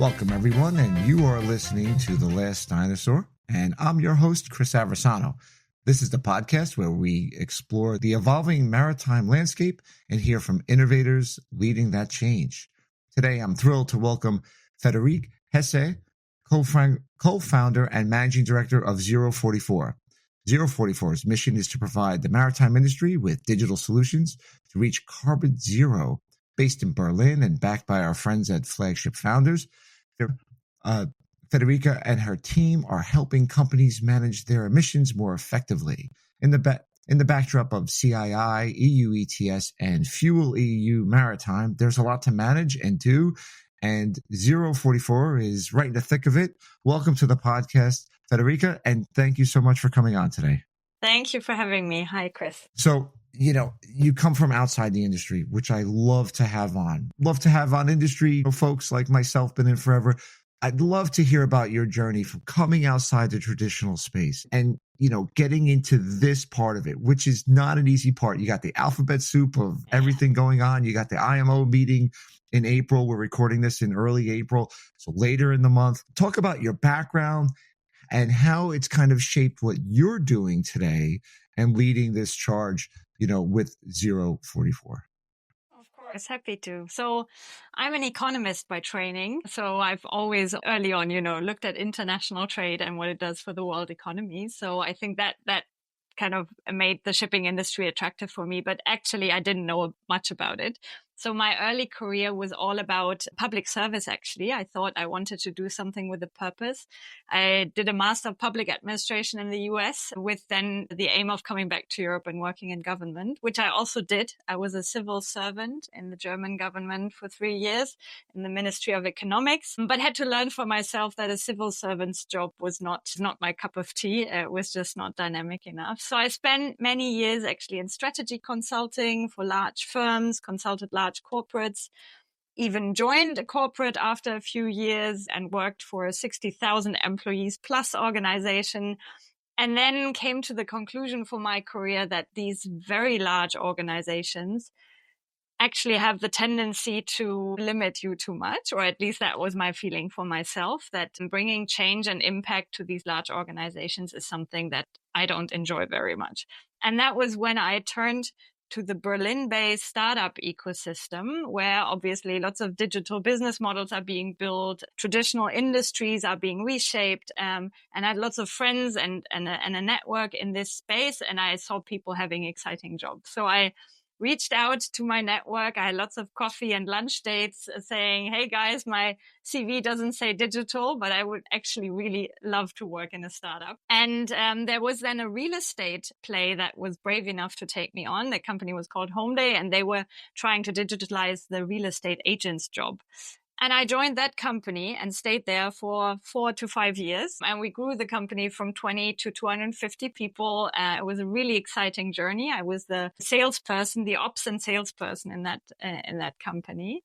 Welcome, everyone, and you are listening to The Last Dinosaur, and I'm your host, Chris Aversano. This is the podcast where we explore the evolving maritime landscape and hear from innovators leading that change. Today, I'm thrilled to welcome Friederike Hesse, co-founder and managing director of zero44. Zero44's mission is to provide the maritime industry with digital solutions to reach carbon zero. Based in Berlin and backed by our friends at Flagship Founders, Friederike and her team are helping companies manage their emissions more effectively. In the backdrop of CII, EU ETS, and FuelEU Maritime, there's a lot to manage and do, and zero44 is right in the thick of it. Welcome to the podcast, Friederike, and thank you so much for coming on today. Thank you for having me. Hi, Chris. So, you come from outside the industry, which I love to have on. Love to have on industry folks like myself, been in forever. I'd love to hear about your journey from coming outside the traditional space and, getting into this part of it, which is not an easy part. You got the alphabet soup of everything going on. You got the IMO meeting in April. We're recording this in early April, so later in the month. Talk about your background and how it's kind of shaped what you're doing today and leading this charge, with zero44. Of course, happy to. So I'm an economist by training. So I've always early on, looked at international trade and what it does for the world economy. So I think that kind of made the shipping industry attractive for me, but actually I didn't know much about it. So my early career was all about public service, actually. I thought I wanted to do something with a purpose. I did a Master of Public Administration in the US with then the aim of coming back to Europe and working in government, which I also did. I was a civil servant in the German government for 3 years in the Ministry of Economics, but had to learn for myself that a civil servant's job was not my cup of tea. It was just not dynamic enough. So I spent many years actually in strategy consulting for large firms, consulted large corporates, even joined a corporate after a few years and worked for a 60,000 employees plus organization. And then came to the conclusion for my career that these very large organizations actually have the tendency to limit you too much, or at least that was my feeling for myself, that bringing change and impact to these large organizations is something that I don't enjoy very much. And that was when I turned to the Berlin-based startup ecosystem, where obviously lots of digital business models are being built, traditional industries are being reshaped, and I had lots of friends and a network in this space, and I saw people having exciting jobs. So I reached out to my network. I had lots of coffee and lunch dates saying, hey guys, my CV doesn't say digital, but I would actually really love to work in a startup. And there was then a real estate play that was brave enough to take me on. The company was called Homeday, and they were trying to digitalize the real estate agent's job. And I joined that company and stayed there for 4 to 5 years. And we grew the company from 20 to 250 people. It was a really exciting journey. I was the salesperson, the ops and salesperson in that company.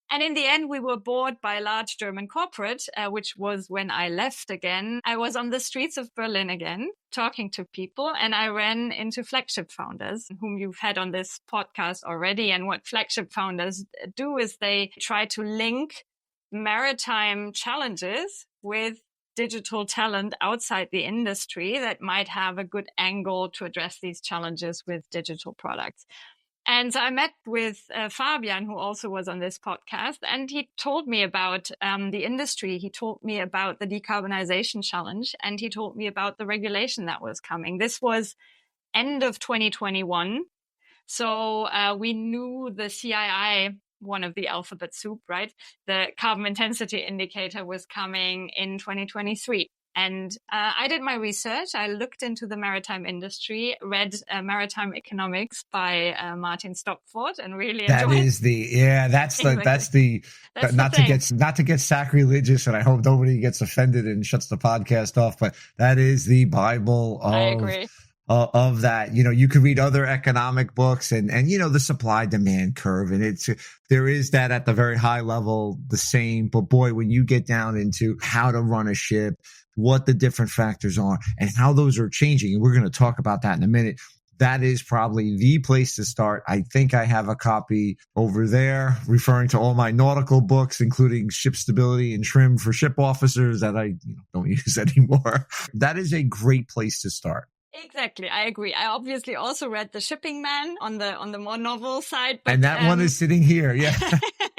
And in the end, we were bought by a large German corporate, which was when I left again. I was on the streets of Berlin again, talking to people, and I ran into Flagship Founders, whom you've had on this podcast already. And what Flagship Founders do is they try to link maritime challenges with digital talent outside the industry that might have a good angle to address these challenges with digital products. And so I met with Fabian, who also was on this podcast, and he told me about the industry. He told me about the Decarbonization Challenge, and he told me about the regulation that was coming. This was end of 2021. So we knew the CII, one of the alphabet soup, right? The carbon intensity indicator was coming in 2023. And I did my research. I looked into the maritime industry, read Maritime Economics by Martin Stopford, and really enjoyed. Not to get sacrilegious, and I hope nobody gets offended and shuts the podcast off, but that is the Bible of. I agree. Of that, you could read other economic books and the supply demand curve, and there is that at the very high level, the same. But boy, when you get down into how to run a ship, what the different factors are and how those are changing, and we're going to talk about that in a minute. that is probably the place to start. I think I have a copy over there referring to all my nautical books, including Ship Stability and Trim for Ship Officers that I don't use anymore. That is a great place to start. Exactly. I agree. I obviously also read The Shipping Man on the more novel side. But, and that one is sitting here. Yeah.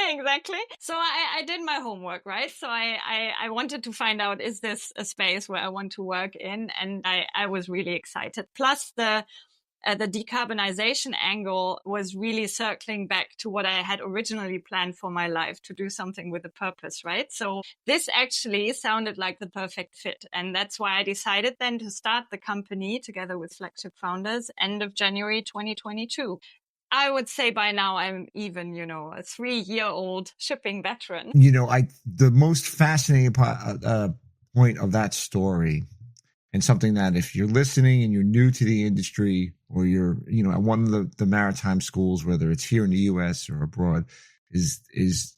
Exactly. So I did my homework, right? So I wanted to find out, is this a space where I want to work in? And I was really excited. Plus the decarbonization angle was really circling back to what I had originally planned for my life, to do something with a purpose, right? So this actually sounded like the perfect fit. And that's why I decided then to start the company together with Flagship Founders end of January 2022. I would say by now I'm even, a 3-year-old shipping veteran. The most fascinating point of that story, and something that if you're listening and you're new to the industry, or you're, at one of the maritime schools, whether it's here in the US or abroad, is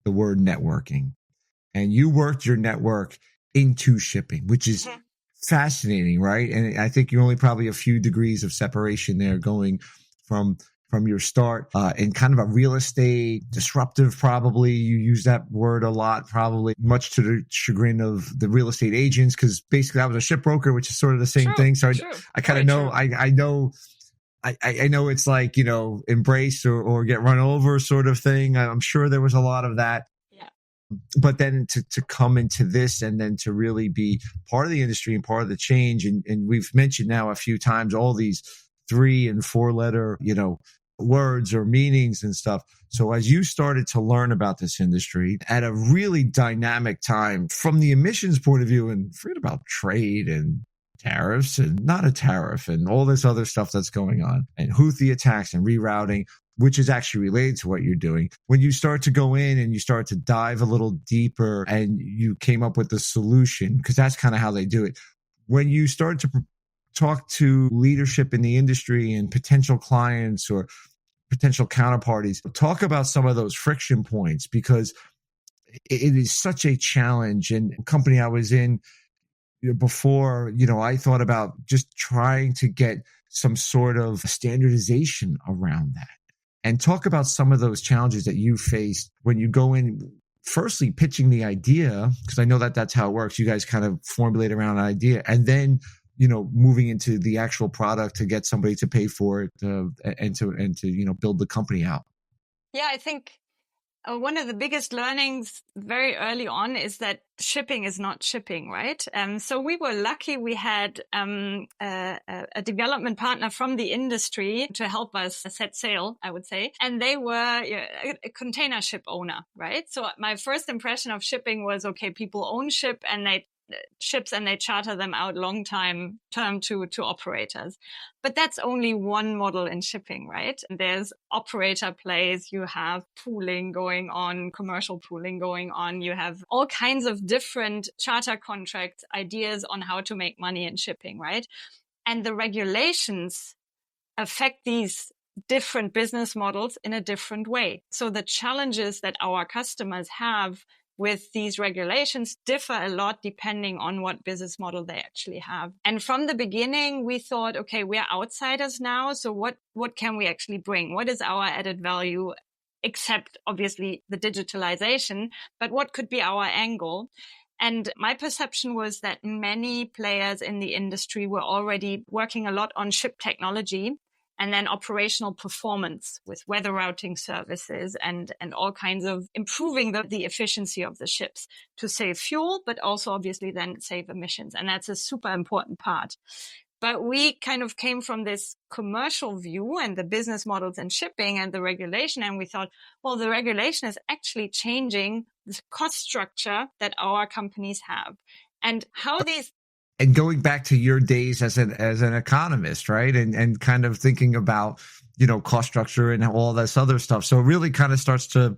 the word networking. And you worked your network into shipping, which is fascinating, right? And I think you're only probably a few degrees of separation there, going from your start in kind of a real estate disruptive, probably. You use that word a lot, probably much to the chagrin of the real estate agents, because basically I was a shipbroker, which is sort of the same thing. So I kind of know, I know it's like, embrace or get run over sort of thing. I'm sure there was a lot of that. Yeah. But then to come into this and then to really be part of the industry and part of the change. And we've mentioned now a few times all these 3 and 4 letter, words or meanings and stuff. So as you started to learn about this industry at a really dynamic time from the emissions point of view, and forget about trade and tariffs and not a tariff and all this other stuff that's going on, and Houthi attacks and rerouting, which is actually related to what you're doing. When you start to go in and you start to dive a little deeper and you came up with the solution, because that's kind of how they do it. When you start to talk to leadership in the industry and potential clients or potential counterparties, talk about some of those friction points, because it is such a challenge. And a company I was in before, I thought about just trying to get some sort of standardization around that, and talk about some of those challenges that you faced when you go in, firstly pitching the idea, because I know that that's how it works. You guys kind of formulate around an idea, and then moving into the actual product to get somebody to pay for it and to build the company out. Yeah, I think one of the biggest learnings very early on is that shipping is not shipping, right? So we were lucky we had a development partner from the industry to help us set sail, I would say. And they were a container ship owner, right? So my first impression of shipping was, okay, people own ships and they charter them out long term to operators. But that's only one model in shipping, right? There's operator plays, you have pooling going on, commercial pooling going on, you have all kinds of different charter contract ideas on how to make money in shipping, right? And the regulations affect these different business models in a different way. So the challenges that our customers have with these regulations differ a lot depending on what business model they actually have. And from the beginning, we thought, okay, we're outsiders now. So what can we actually bring? What is our added value, except obviously the digitalization, but what could be our angle? And my perception was that many players in the industry were already working a lot on ship technology and then operational performance with weather routing services and all kinds of improving the efficiency of the ships to save fuel, but also obviously then save emissions. And that's a super important part. But we kind of came from this commercial view and the business models in shipping and the regulation. And we thought, well, the regulation is actually changing the cost structure that our companies have and how these. And going back to your days as an economist, right? And kind of thinking about, cost structure and all this other stuff. So it really kind of starts to.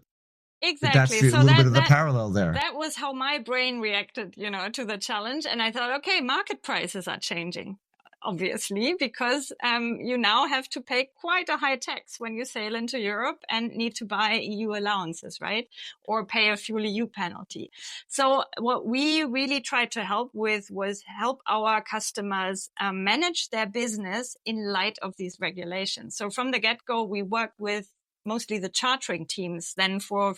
Exactly. That's a little bit of the parallel there. That was how my brain reacted, to the challenge. And I thought, okay, market prices are changing. obviously, because you now have to pay quite a high tax when you sail into Europe and need to buy EU allowances, right? Or pay a FuelEU penalty. So what we really tried to help with was help our customers manage their business in light of these regulations. So from the get-go, we worked with mostly the chartering teams, then for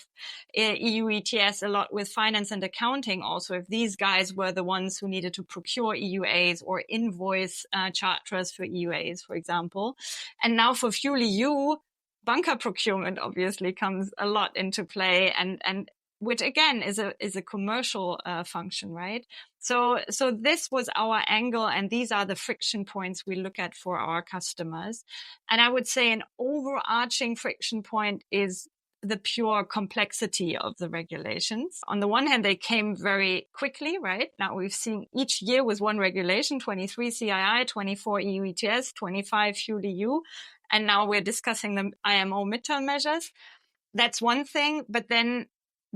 EU ETS a lot with finance and accounting also, if these guys were the ones who needed to procure EUAs or invoice charterers for EUAs, for example. And now for FuelEU, bunker procurement obviously comes a lot into play, and which again is a commercial function, right? So this was our angle, and these are the friction points we look at for our customers. And I would say an overarching friction point is the pure complexity of the regulations. On the one hand, they came very quickly, right? Now we've seen each year with one regulation, 23 CII, 24 EU ETS, 25 FuelEU, and now we're discussing the IMO midterm measures. That's one thing, but then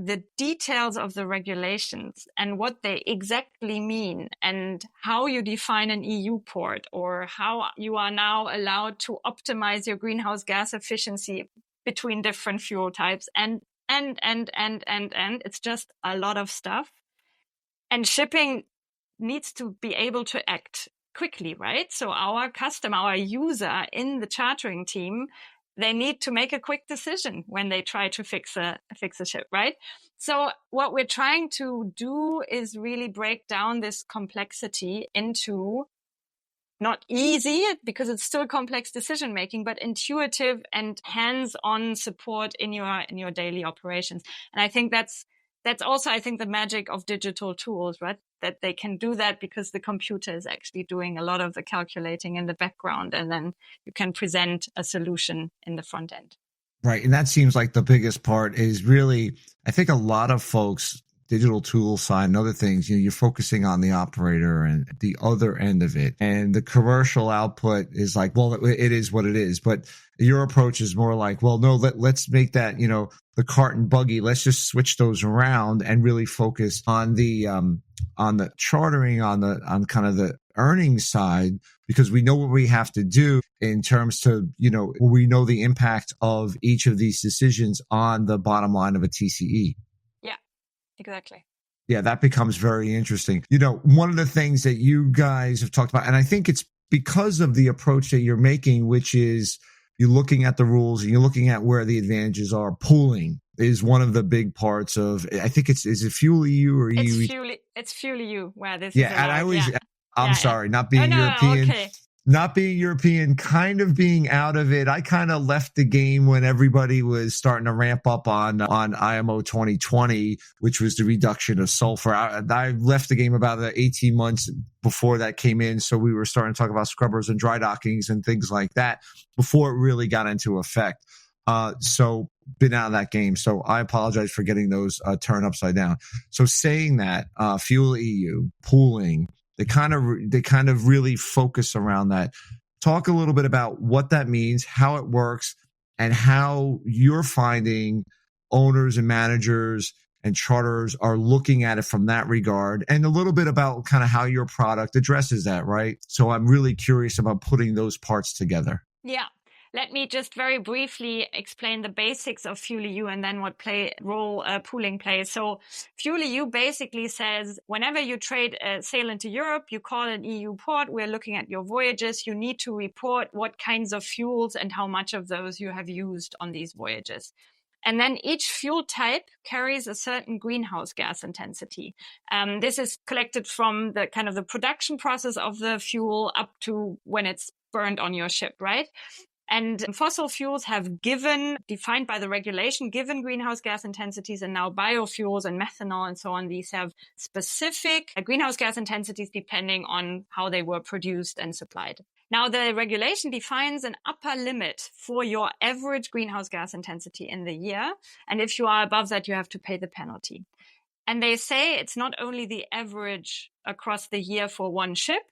the details of the regulations and what they exactly mean and how you define an EU port or how you are now allowed to optimize your greenhouse gas efficiency between different fuel types and it's just a lot of stuff. And shipping needs to be able to act quickly, right? So our customer, our user in the chartering team, they need to make a quick decision when they try to fix a ship, right? So what we're trying to do is really break down this complexity into not easy, because it's still complex decision making, but intuitive and hands-on support in your daily operations. And I think that's also, I think, the magic of digital tools, right? That they can do that because the computer is actually doing a lot of the calculating in the background, and then you can present a solution in the front end. Right. And that seems like the biggest part is really, I think a lot of folks, digital tool side and other things, you're focusing on the operator and the other end of it. And the commercial output is like, well, it is what it is. But your approach is more like, well, no, let's make that, the cart and buggy. Let's just switch those around and really focus on the chartering, on kind of the earnings side, because we know what we have to do in terms to, we know the impact of each of these decisions on the bottom line of a TCE. Yeah, exactly. Yeah, that becomes very interesting. One of the things that you guys have talked about, and I think it's because of the approach that you're making, which is you're looking at the rules and you're looking at where the advantages are. Pooling is one of the big parts of, I think is it FuelEU or EU? It's FuelEU where this is allowed. And I always, I'm sorry, not being European. Okay. Not being European, kind of being out of it. I kind of left the game when everybody was starting to ramp up on IMO 2020, which was the reduction of sulfur. I left the game about 18 months before that came in. So we were starting to talk about scrubbers and dry dockings and things like that before it really got into effect. So been out of that game. So I apologize for getting those turned upside down. So saying that, FuelEU, pooling, they kind of really focus around that. Talk a little bit about what that means, how it works, and how you're finding owners and managers and charterers are looking at it from that regard, and a little bit about kind of how your product addresses that, right? So I'm really curious about putting those parts together. Yeah. Let me just very briefly explain the basics of FuelEU and then what role pooling plays. So FuelEU basically says whenever you sail into Europe, you call an EU port, we're looking at your voyages, you need to report what kinds of fuels and how much of those you have used on these voyages. And then each fuel type carries a certain greenhouse gas intensity. This is collected from the kind of the production process of the fuel up to when it's burned on your ship, right? And fossil fuels have defined by the regulation, given greenhouse gas intensities, and now biofuels and methanol and so on, these have specific greenhouse gas intensities depending on how they were produced and supplied. Now, the regulation defines an upper limit for your average greenhouse gas intensity in the year. And if you are above that, you have to pay the penalty. And they say it's not only the average across the year for one ship,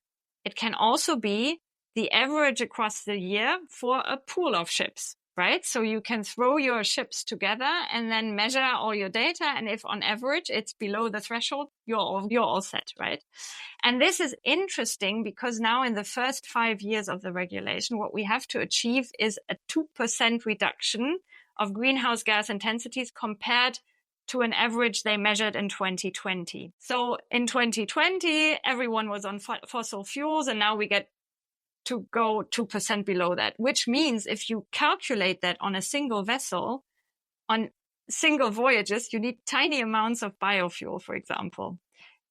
it can also be the average across the year for a pool of ships. right? So you can throw your ships together and then measure all your data. And if on average it's below the threshold, you're all set, right? And this is interesting because now in the first 5 years of the regulation, what we have to achieve is a 2% reduction of greenhouse gas intensities compared to an average they measured in 2020. So in 2020, everyone was on fossil fuels, and now we get to go 2% below that, which means if you calculate that on a single vessel, on single voyages, you need tiny amounts of biofuel, for example,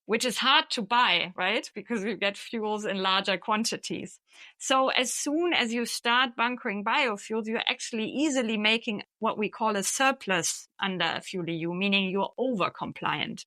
which is hard to buy, right? Because you get fuels in larger quantities. So as soon as you start bunkering biofuels, you're actually easily making what we call a surplus under FuelEU, meaning you're over-compliant.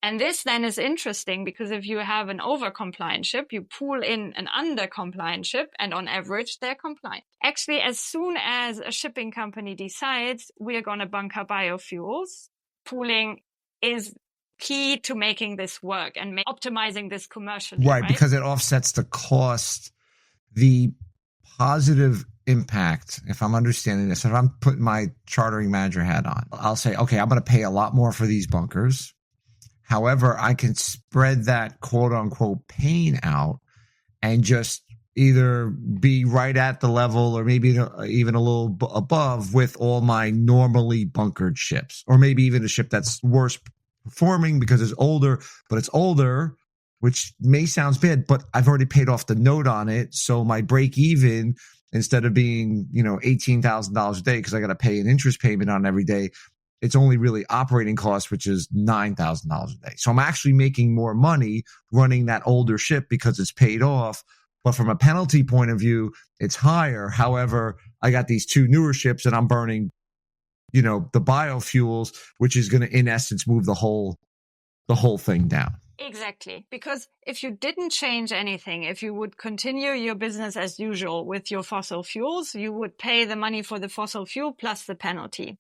And this then is interesting because if you have an over-compliant ship, you pull in an under-compliant ship, and on average, they're compliant. Actually, as soon as a shipping company decides we're going to bunker biofuels, pooling is key to making this work and optimizing this commercially. Right, because it offsets the cost, the positive impact. If I'm understanding this, if I'm putting my chartering manager hat on, I'll say, okay, I'm going to pay a lot more for these bunkers. However, I can spread that quote unquote pain out and just either be right at the level or maybe even a little above with all my normally bunkered ships, or maybe even a ship that's worse performing because it's older, which may sound bad, but I've already paid off the note on it. So my break even, instead of being, $18,000 a day, because I got to pay an interest payment on every day, it's only really operating costs, which is $9,000 a day. So I'm actually making more money running that older ship because it's paid off. But from a penalty point of view, it's higher. However, I got these two newer ships and I'm burning, the biofuels, which is going to, in essence, move the whole thing down. Exactly. Because if you didn't change anything, if you would continue your business as usual with your fossil fuels, you would pay the money for the fossil fuel plus the penalty.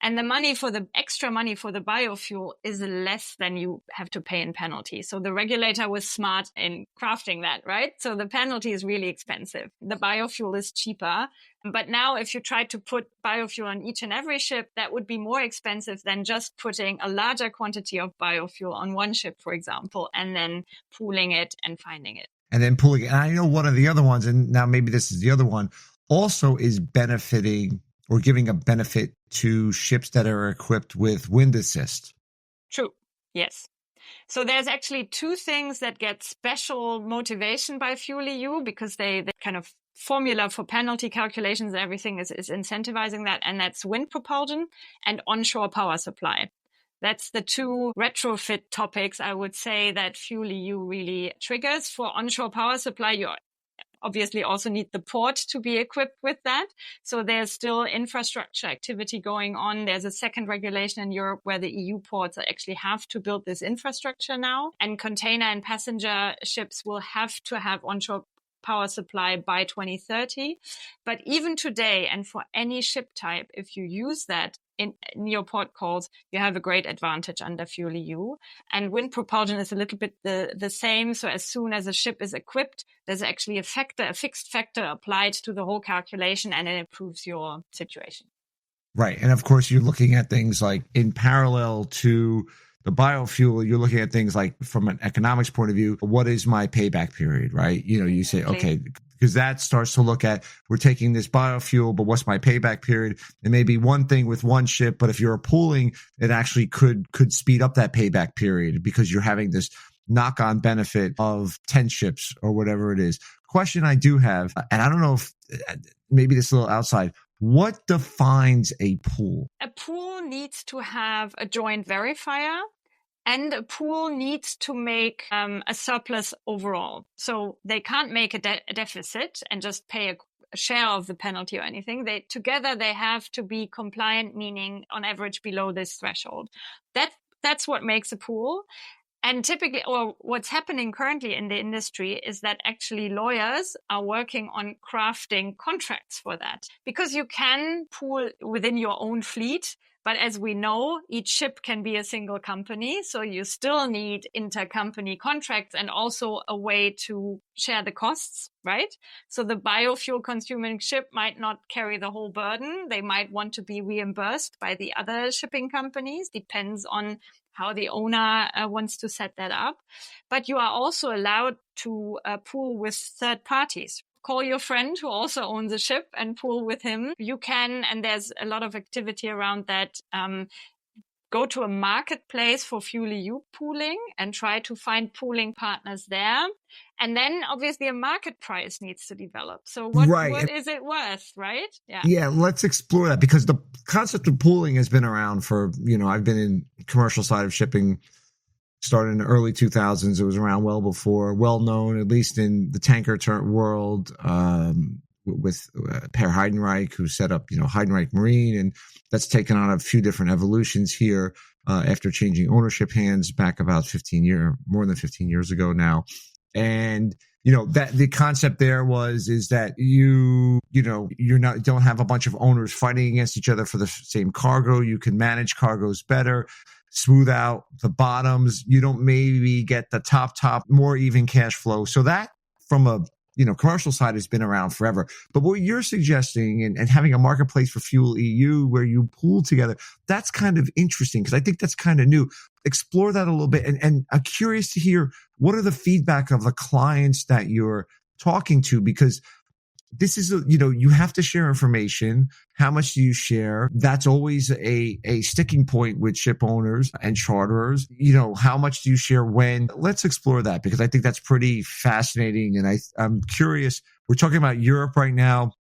And the extra money for the biofuel is less than you have to pay in penalty. So the regulator was smart in crafting that, right? So the penalty is really expensive. The biofuel is cheaper. But now if you try to put biofuel on each and every ship, that would be more expensive than just putting a larger quantity of biofuel on one ship, for example, and then pooling it and finding it. And then pooling it. And I know one of the other ones, and now maybe this is the other one, also is benefiting or giving a benefit to ships that are equipped with wind assist. True. Yes. So there's actually two things that get special motivation by FuelEU because the kind of formula for penalty calculations and everything is incentivizing that. And that's wind propulsion and onshore power supply. That's the two retrofit topics I would say that FuelEU really triggers. For onshore power supply, you obviously also need the port to be equipped with that. So there's still infrastructure activity going on. There's a second regulation in Europe where the EU ports actually have to build this infrastructure now. And container and passenger ships will have to have onshore power supply by 2030. But even today, and for any ship type, if you use that in your port calls, you have a great advantage under FuelEU. And wind propulsion is a little bit the same. So as soon as a ship is equipped, there's actually a fixed factor applied to the whole calculation, and it improves your situation. Right. And of course, you're looking at things like in parallel to the biofuel, you're looking at things like from an economics point of view, what is my payback period, right? You say, okay, because that starts to look at, we're taking this biofuel, but what's my payback period? It may be one thing with one ship, but if you're pooling, it actually could speed up that payback period because you're having this knock-on benefit of 10 ships or whatever it is. Question I do have, and I don't know if maybe this is a little outside, what defines a pool? A pool needs to have a joint verifier, and a pool needs to make a surplus overall. So they can't make a deficit and just pay a share of the penalty or anything. Together they have to be compliant, meaning on average below this threshold. That's what makes a pool. And typically, or what's happening currently in the industry is that actually lawyers are working on crafting contracts for that. Because you can pool within your own fleet, But as we know, each ship can be a single company. So you still need intercompany contracts and also a way to share the costs, right? So the biofuel consuming ship might not carry the whole burden. They might want to be reimbursed by the other shipping companies. Depends on how the owner wants to set that up. But you are also allowed to pool with third parties. Call your friend who also owns a ship and pool with him. You can, and there's a lot of activity around that, go to a marketplace for FuelEU pooling and try to find pooling partners there. And then obviously a market price needs to develop. So what is it worth, right? Yeah, let's explore that, because the concept of pooling has been around for, I've been in commercial side of shipping, started in the early 2000s. It was around well before, well known, at least in the tanker world, with Per Heidenreich, who set up, Heidenreich Marine, and that's taken on a few different evolutions here after changing ownership hands back about more than 15 years ago now. And that the concept there is that don't have a bunch of owners fighting against each other for the same cargo. You can manage cargoes better, smooth out the bottoms. You don't maybe get the top, more even cash flow. So that from a commercial side has been around forever. But what you're suggesting and having a marketplace for FuelEU where you pool together, that's kind of interesting, because I think that's kind of new. Explore that a little bit. And I'm curious to hear, what are the feedback of the clients that you're talking to? Because this is, you have to share information. How much do you share? That's always a sticking point with ship owners and charterers. How much do you share when? Let's explore that, because I think that's pretty fascinating. And I'm curious, we're talking about Europe right now.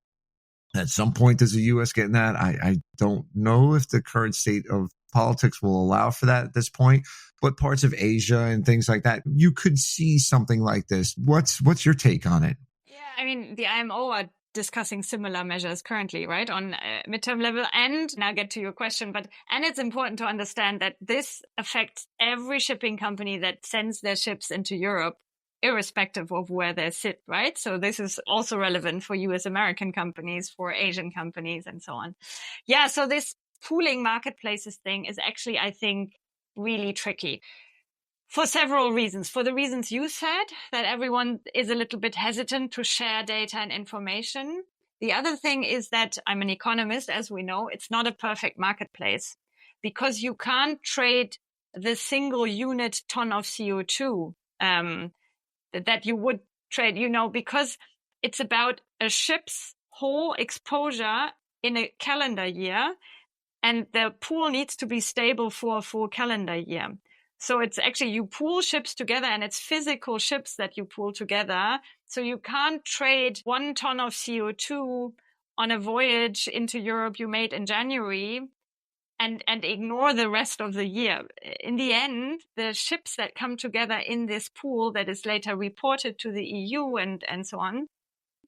At some point, does the U.S. get in that? I don't know if the current state of politics will allow for that at this point, but parts of Asia and things like that, you could see something like this. What's your take on it? Yeah, I mean, the IMO are discussing similar measures currently, right, on midterm level. And I'll get to your question, and it's important to understand that this affects every shipping company that sends their ships into Europe, irrespective of where they sit, right? So this is also relevant for US American companies, for Asian companies, and so on. Yeah, so this pooling marketplaces thing is actually, I think, really tricky. For several reasons. For the reasons you said, that everyone is a little bit hesitant to share data and information. The other thing is that I'm an economist, as we know, it's not a perfect marketplace, because you can't trade the single unit ton of CO2 that you would trade, because it's about a ship's whole exposure in a calendar year, and the pool needs to be stable for a full calendar year. So it's actually, you pool ships together, and it's physical ships that you pool together. So you can't trade 1 ton of CO2 on a voyage into Europe you made in January and ignore the rest of the year. In the end, the ships that come together in this pool that is later reported to the EU and so on,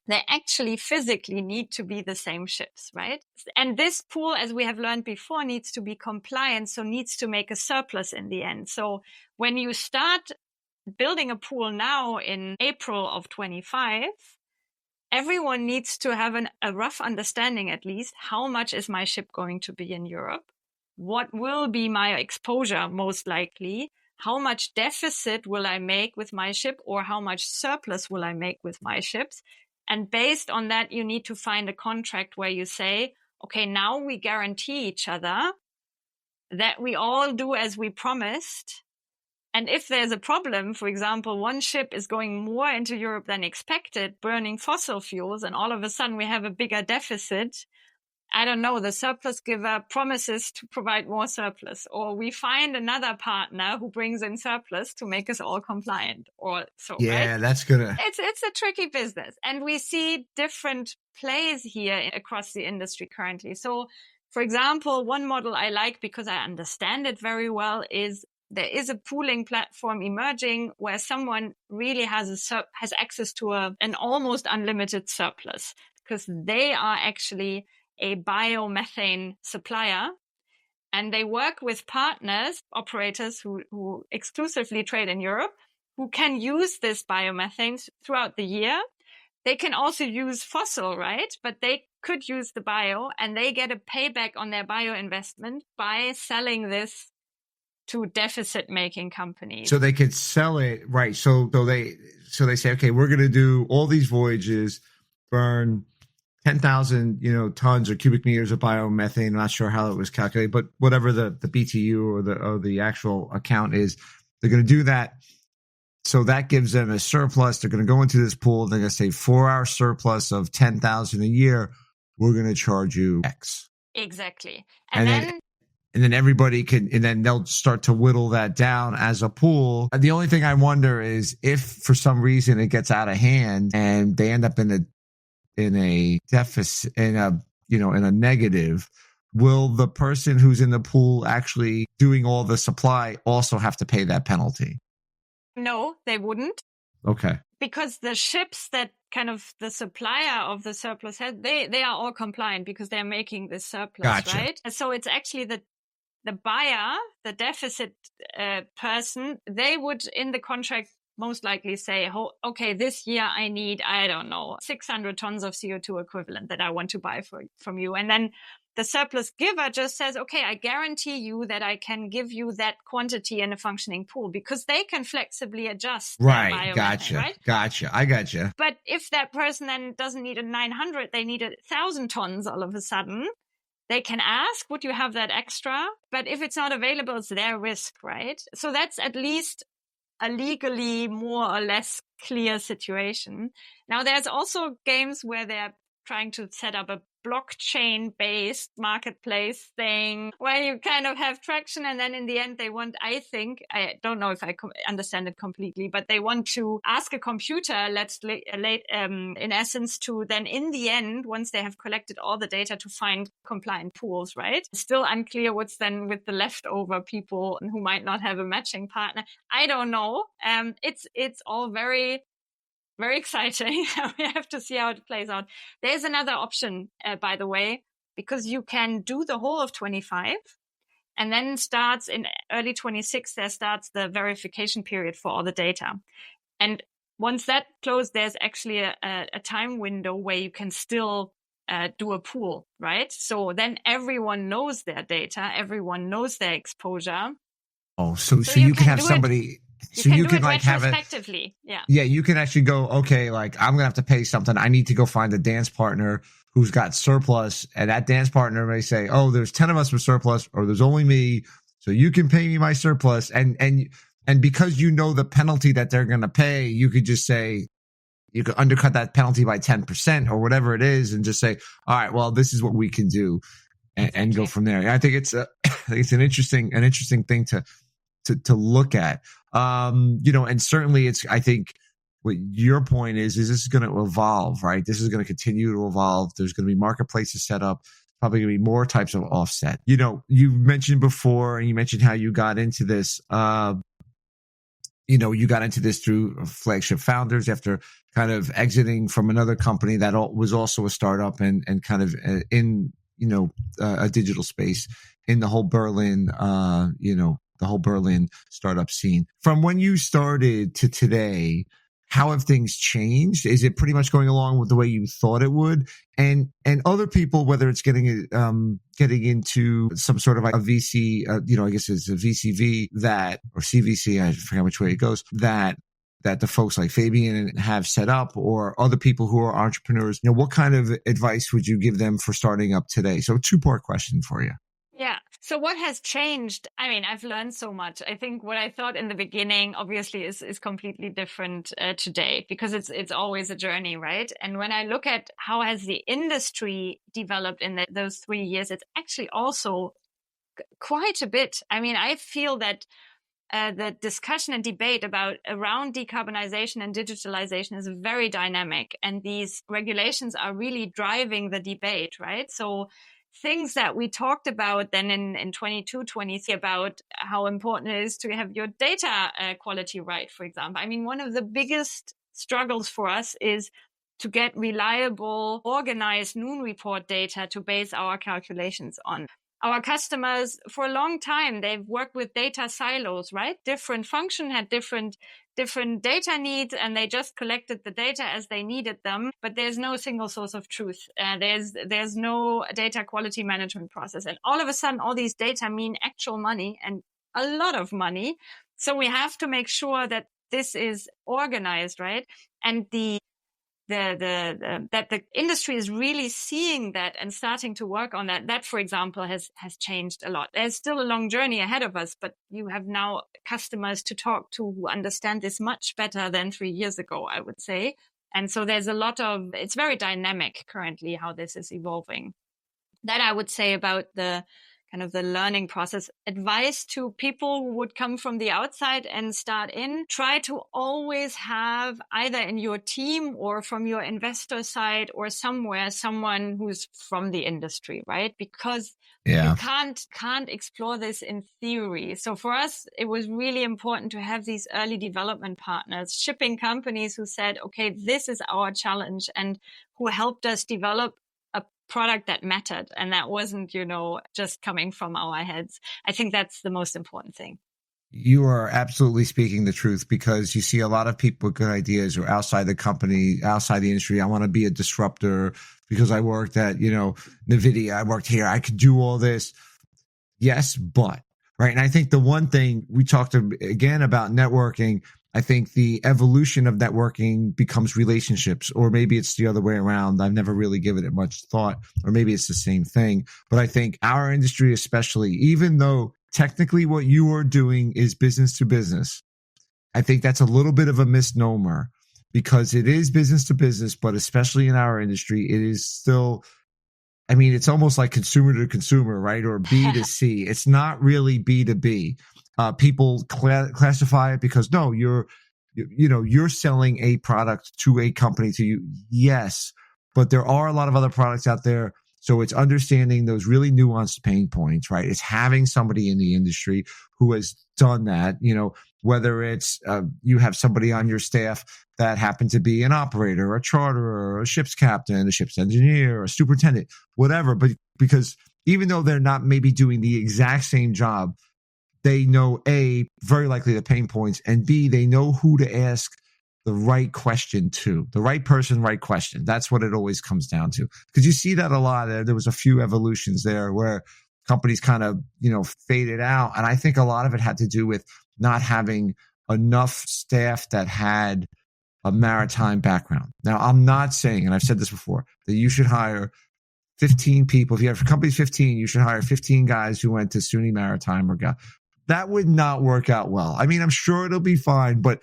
they actually physically need to be the same ships, right? And this pool, as we have learned before, needs to be compliant, so needs to make a surplus in the end. So when you start building a pool now in April of 25, everyone needs to have a rough understanding, at least, how much is my ship going to be in Europe? What will be my exposure, most likely? How much deficit will I make with my ship, or how much surplus will I make with my ships? And based on that, you need to find a contract where you say, okay, now we guarantee each other that we all do as we promised. And if there's a problem, for example, one ship is going more into Europe than expected, burning fossil fuels, and all of a sudden we have a bigger deficit, I don't know, the surplus giver promises to provide more surplus, or we find another partner who brings in surplus to make us all compliant, or so. Yeah, right? That's gonna. It's a tricky business, and we see different plays here across the industry currently. So, for example, one model I like because I understand it very well is there is a pooling platform emerging where someone really has access to an almost unlimited surplus, because they are actually a biomethane supplier, and they work with partners, operators who exclusively trade in Europe, who can use this biomethane throughout the year. they can also use fossil, right? But they could use the bio, and they get a payback on their bio investment by selling this to deficit making companies. So they could sell it, right? So they say, okay, we're going to do all these voyages, burn 10,000, tons or cubic meters of biomethane. I'm not sure how it was calculated, but whatever the BTU or the actual account is, they're going to do that. So that gives them a surplus. They're going to go into this pool. They're going to say, for our surplus of 10,000 a year, we're going to charge you X. Exactly. And then everybody can, and then they'll start to whittle that down as a pool. The only thing I wonder is if for some reason it gets out of hand and they end up in a deficit, in a negative, will the person who's in the pool actually doing all the supply also have to pay that penalty? No, they wouldn't. Okay. Because the ships that kind of the supplier of the surplus has, they are all compliant because they're making this surplus, Gotcha. right? So it's actually the buyer, the deficit person, they would in the contract most likely say, okay, this year I need, 600 tons of CO2 equivalent that I want to buy from you. And then the surplus giver just says, okay, I guarantee you that I can give you that quantity in a functioning pool, because they can flexibly adjust. Right. Gotcha. Right? Gotcha. I gotcha. But if that person then doesn't need a 900, they need 1,000 tons all of a sudden, they can ask, would you have that extra? But if it's not available, it's their risk, right? So that's at least a legally more or less clear situation. Now, there's also games where they're trying to set up a blockchain-based marketplace thing where you kind of have traction, and then in the end they want, I don't know if I understand it completely, but they want to ask a computer, in essence, to then in the end, once they have collected all the data, to find compliant pools, right? Still unclear what's then with the leftover people who might not have a matching partner. I don't know. It's all very, very exciting. We have to see how it plays out. There's another option, by the way, because you can do the whole of 25, and then starts in early 26, there starts the verification period for all the data. And once that closed, there's actually a time window where you can still do a pool, right? So then everyone knows their data, everyone knows their exposure. Oh, so you can have somebody... So you can like have it, yeah, you can actually go, okay, like I'm going to have to pay something. I need to go find a dance partner who's got surplus, and that dance partner may say, oh, there's 10 of us with surplus, or there's only me. So you can pay me my surplus. And because you know the penalty that they're going to pay, you could just say, you could undercut that penalty by 10% or whatever it is, and just say, all right, well, this is what we can do, and go from there. I think it's an interesting thing to look at. And certainly I think what your point is this is going to evolve, right? This is going to continue to evolve. There's going to be marketplaces set up, probably going to be more types of offset. You mentioned before, and you mentioned how you got into this, you got into this through Flagship Founders after kind of exiting from another company that was also a startup and kind of in, a digital space in the whole Berlin, the whole Berlin startup scene. From when you started to today, how have things changed? Is it pretty much going along with the way you thought it would? And other people, whether it's getting into some sort of a VC, I guess it's a VCV or CVC, I forget which way it goes, that the folks like Fabian have set up, or other people who are entrepreneurs, what kind of advice would you give them for starting up today? So 2-part question for you. Yeah. So what has changed? I mean, I've learned so much. I think what I thought in the beginning, obviously, is completely different today, because it's always a journey, right? And when I look at how has the industry developed in those 3 years, it's actually also quite a bit. I mean, I feel that the discussion and debate around decarbonization and digitalization is very dynamic, and these regulations are really driving the debate, right? So things that we talked about then in 22, 23 about how important it is to have your data quality right, for example. I mean, one of the biggest struggles for us is to get reliable, organized Noon report data to base our calculations on. our customers for a long time, they've worked with data silos, right? Different function had different data needs, and they just collected the data as they needed them. But there's no single source of truth. There's no data quality management process. And all of a sudden, all these data mean actual money, and a lot of money. So we have to make sure that this is organized, right? And that the industry is really seeing that and starting to work on that. That, for example, has changed a lot. There's still a long journey ahead of us, but you have now customers to talk to who understand this much better than 3 years ago, I would say. And so there's a lot of, it's very dynamic currently how this is evolving. That I would say about the kind of the learning process. Advice to people who would come from the outside and start in, try to always have either in your team or from your investor side or somewhere, someone who's from the industry, right? Because you can't explore this in theory. So for us, it was really important to have these early development partners, shipping companies who said, okay, this is our challenge, and who helped us develop a product that mattered. And that wasn't, just coming from our heads. I think that's the most important thing. You are absolutely speaking the truth, because you see a lot of people with good ideas who are outside the company, outside the industry. I want to be a disruptor because I worked at, NVIDIA. I worked here. I could do all this. Yes, but, right. And I think the one thing we talked again about networking, I think the evolution of networking becomes relationships, or maybe it's the other way around. I've never really given it much thought, or maybe it's the same thing. But I think our industry, especially, even though technically what you are doing is business to business, I think that's a little bit of a misnomer, because it is business to business, but especially in our industry, it is still, it's almost like consumer to consumer, right? Or B to C. It's not really B to B. People classify it because no, you're selling a product to a company, to you. Yes, but there are a lot of other products out there. So it's understanding those really nuanced pain points, right? It's having somebody in the industry who has done that, whether it's you have somebody on your staff that happened to be an operator, a charterer, a ship's captain, a ship's engineer, a superintendent, whatever. But because even though they're not maybe doing the exact same job, they know A, very likely the pain points, and B, they know who to ask the right question to. The right person, right question. That's what it always comes down to. Because you see that a lot. There was a few evolutions there where companies kind of, faded out. And I think a lot of it had to do with not having enough staff that had a maritime background. Now, I'm not saying, and I've said this before, that you should hire 15 people. If you have a company 15, you should hire 15 guys who went to SUNY Maritime or got. That would not work out well. I'm sure it'll be fine, but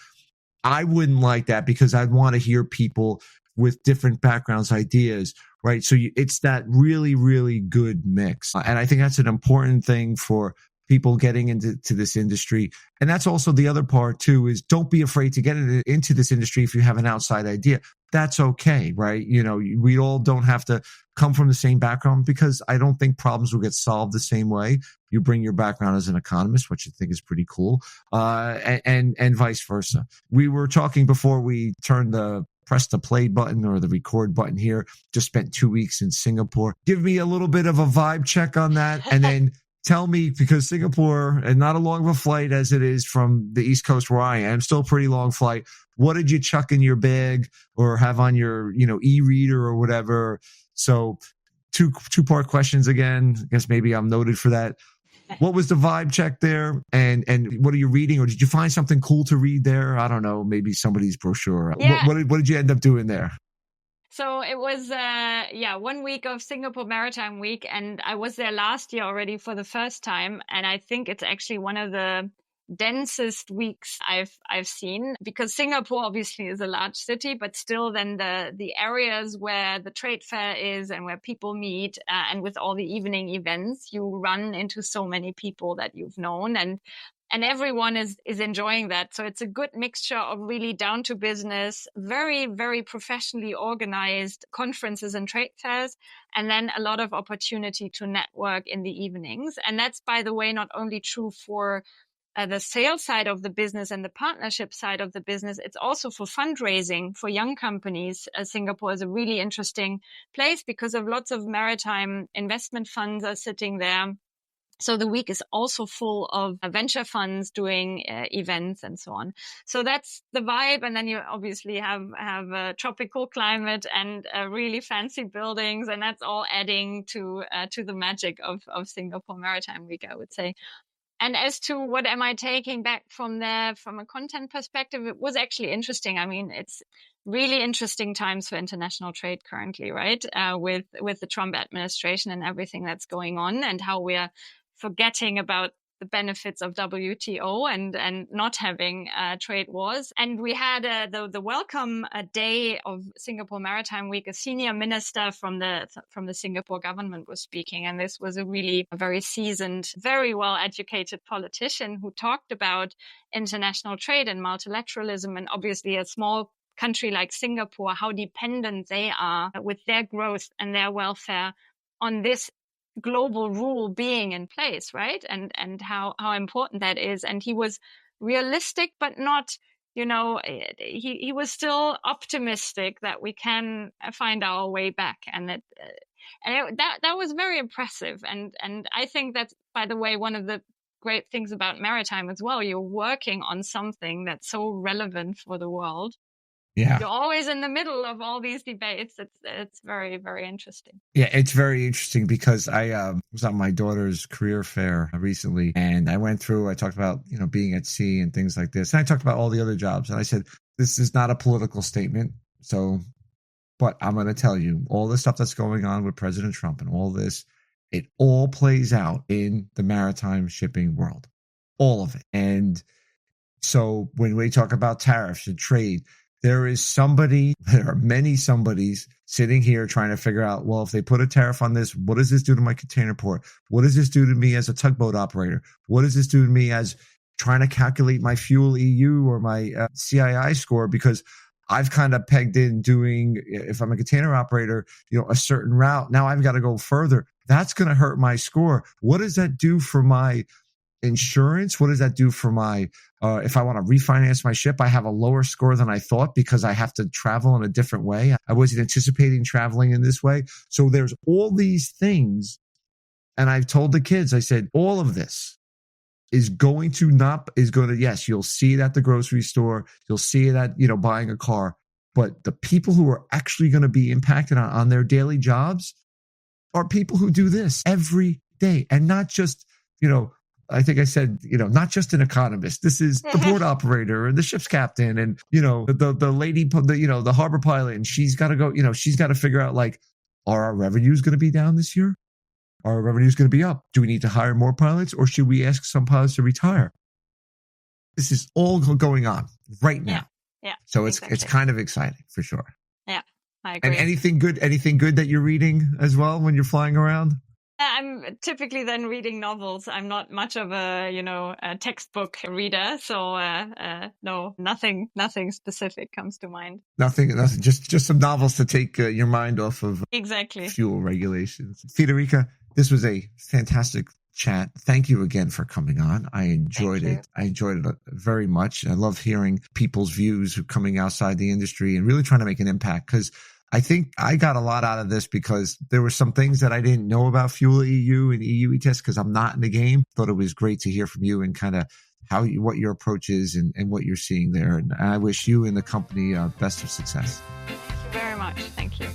I wouldn't like that, because I'd want to hear people with different backgrounds, ideas, right? So it's that really, really good mix. And I think that's an important thing for people getting into this industry. And that's also the other part too, is don't be afraid to get into this industry if you have an outside idea. That's okay, right? We all don't have to come from the same background, because I don't think problems will get solved the same way. You bring your background as an economist, which I think is pretty cool, and vice versa. We were talking before we turned press the play button or the record button here. Just spent 2 weeks in Singapore. Give me a little bit of a vibe check on that, and then tell me, because Singapore, and not a long of a flight as it is from the East Coast where I am, still a pretty long flight. What did you chuck in your bag or have on your, e-reader or whatever? So two-part questions again. I guess maybe I'm noted for that. What was the vibe check there? And what are you reading? Or did you find something cool to read there? I don't know, maybe somebody's brochure. Yeah. What did you end up doing there? So it was, 1 week of Singapore Maritime Week, and I was there last year already for the first time. And I think it's actually one of the densest weeks I've seen, because Singapore obviously is a large city, but still then the areas where the trade fair is and where people meet, and with all the evening events, you run into so many people that you've known, and everyone is enjoying that. So it's a good mixture of really down to business, very, very professionally organized conferences and trade fairs, and then a lot of opportunity to network in the evenings. And that's, by the way, not only true for the sales side of the business and the partnership side of the business, it's also for fundraising for young companies. Singapore is a really interesting place because of lots of maritime investment funds are sitting there. So the week is also full of venture funds doing events and so on. So that's the vibe. And then you obviously have a tropical climate and really fancy buildings. And that's all adding to the magic of Singapore Maritime Week, I would say. And as to what am I taking back from there from a content perspective, it was actually interesting. I mean, it's really interesting times for international trade currently, right? With the Trump administration and everything that's going on, and how we're forgetting about the benefits of WTO and not having trade wars. And we had the welcome day of Singapore Maritime Week. A senior minister from the Singapore government was speaking, and this was a very seasoned, very well educated politician who talked about international trade and multilateralism, and obviously a small country like Singapore, how dependent they are with their growth and their welfare on this global rule being in place, right? And how important that is. And he was realistic, but not, he was still optimistic that we can find our way back. And that was very impressive. And I think that's, by the way, one of the great things about maritime as well. You're working on something that's so relevant for the world. Yeah. You're always in the middle of all these debates. It's very, very interesting. Yeah, it's very interesting because I was on my daughter's career fair recently, and I talked about, being at sea and things like this. And I talked about all the other jobs, and I said, this is not a political statement. But I'm going to tell you, all the stuff that's going on with President Trump and all this, it all plays out in the maritime shipping world, all of it. And so when we talk about tariffs and trade, there are many somebodies sitting here trying to figure out, well, if they put a tariff on this, what does this do to my container port? What does this do to me as a tugboat operator? What does this do to me as trying to calculate my FuelEU or my CII score? Because I've kind of pegged in doing, if I'm a container operator, a certain route. Now I've got to go further. That's going to hurt my score. What does that do for my insurance? What does that do for my, if I want to refinance my ship, I have a lower score than I thought because I have to travel in a different way. I wasn't anticipating traveling in this way. So there's all these things. And I've told the kids, I said, all of this is going to, yes, you'll see it at the grocery store. You'll see it at, buying a car. But the people who are actually going to be impacted on their daily jobs are people who do this every day, and not just, I think I said, not just an economist. This is the port operator and the ship's captain and, the lady, the harbor pilot. And she's got to go, she's got to figure out, like, are our revenues going to be down this year? Are our revenues going to be up? Do we need to hire more pilots, or should we ask some pilots to retire? This is all going on right now. Yeah. So it's kind of exciting for sure. Yeah, I agree. And anything good that you're reading as well when you're flying around? I'm typically then reading novels. I'm not much of a textbook reader. So, no, nothing specific comes to mind. Nothing. Just some novels to take your mind off of exactly fuel regulations. Friederike, this was a fantastic chat. Thank you again for coming on. I enjoyed it. I enjoyed it very much. I love hearing people's views who are coming outside the industry and really trying to make an impact, because I think I got a lot out of this because there were some things that I didn't know about FuelEU and EU ETS because I'm not in the game. Thought it was great to hear from you and kind of what your approach is and what you're seeing there. And I wish you and the company best of success. Thank you very much. Thank you.